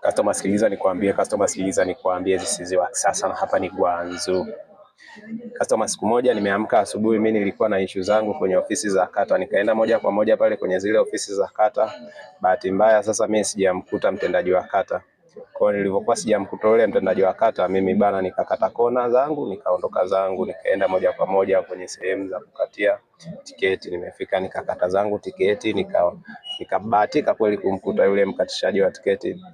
Customer sikiliza nikwambie, this is wa sasa na hapa ni Gwanzu. Customer, siku moja nimeamka asubuhi, mimi nilikuwa na issue zangu kwenye ofisi za kata, nikaenda moja kwa moja pale kwenye zile ofisi za kata. Bahati mbaya sasa mimi sijamkuta mtendaji wa kata. Kwa hiyo nilipokuwa sijamkuta yule mtendaji wa kata, mimi bana nikakata kona zangu, nikaondoka zangu, nikaenda moja kwa moja kwenye sehemu za kukatia tiketi. Nimefika nikakata zangu tiketi, nikabahatika kweli kumkuta yule mkatishaji wa tiketi.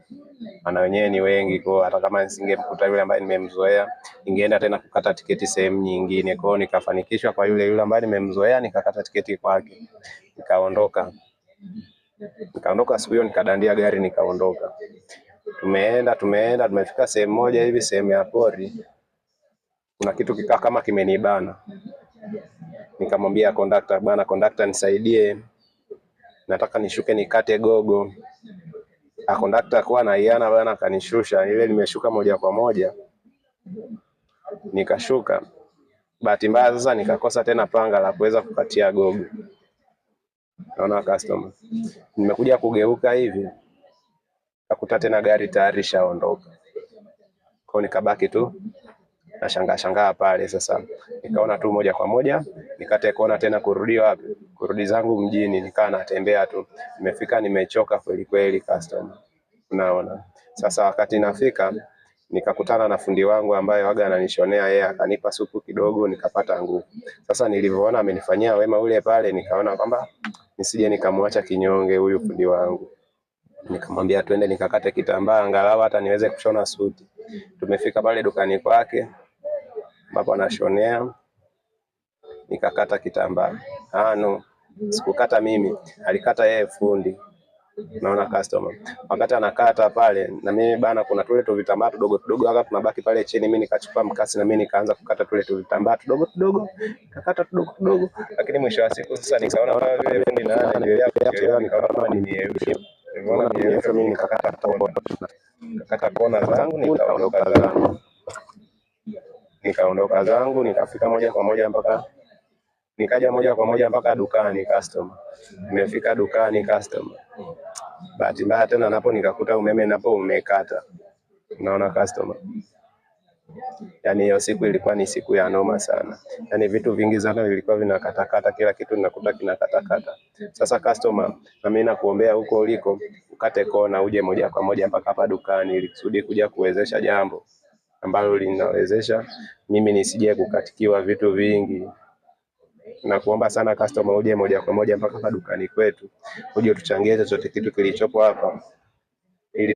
Maana wenyewe ni wengi, kwa hata kama nisingemkuta yule ambaye nimemzoea, ningeenda tena kukata tiketi sehemu nyingine. Kwa hiyo nikafanikishwa kwa yule ambaye nimemzoea, nikakata tiketi kwake. Nikaondoka siku hiyo, nikadandia gari nikaondoka. Tumeenda tumefika sehemu moja hivi, sehemu ya pori. Kuna kitu kikaa kama kimenibana. Nikamwambia conductor, bana conductor nisaidie, nataka nishuke nikate gogo. Conductor kwa na iana bana, akanishusha. Ile nimeshuka moja kwa moja, nikashuka. Bahati mbaya sasa nikakosa tena panga la kuweza kukatia gogo. Naona customer, nimekuja kugeuka hivi, nakuta tena gari tayari shaondoka. Kwa nikabaki tu na shangaa pale. Sasa nikaona tu moja kwa moja nikate kona tena kurudi wapi? Kurudi zangu mjini. Nikaa natembea tu, nimefika nimechoka kweli kweli customer. Unaona, sasa wakati nafika nikakutana na fundi wangu ambaye waga ananishonea, yeye akanipa supu kidogo, nikapata nguvu. Sasa nilivyoona amenifanyia wema ule pale, nikaona kwamba nisije nikamwacha kinyonge huyu fundi wangu. Nikamwambia twende nikakate kitambaa angalau hata niweze kushona suti. Tumefika pale dukani kwake ambapo anashonea, nikakata kitambaa. Sikukata mimi, alikata yeye fundi. Naona customer, wakati anakata pale na mimi bana, kuna tule tu vitambaa tudogo hapa tunabaki pale chini. Mimi nikachukua mkasi na mimi nikaanza kukata tule tu vitambaa tudogo, nikakata tudogo. Lakini mwisho wa siku sasa nikaona kama vile fundi na anaendelea kuchelewa, nikaona kama nimeerusha. Nimeona nimeerusha, mimi nikakata kona zangu, nikaondoka zangu, nikafika moja kwa moja mpaka dukani customer. Nimefika dukani customer, bahati mbaya tena napo nikakuta umeme napo umekata. Unaona customer, yani hiyo siku ilikuwa ni siku ya noma sana. Yani vitu vingi sana vilikuwa vinakatakata, kila kitu ninakuta kinakatakata. Sasa customer, na mimi nakuombea huko uliko ukate kona uje moja kwa moja mpaka hapa dukani, ili kusudi kuja kuwezesha jambo ambalo linawezesha mimi nisije kukatikiwa vitu vingi. Nakuomba sana customer, uje moja kwa moja mpaka hapa dukani kwetu, uje tuchangie chochote kitu kilichopo hapa.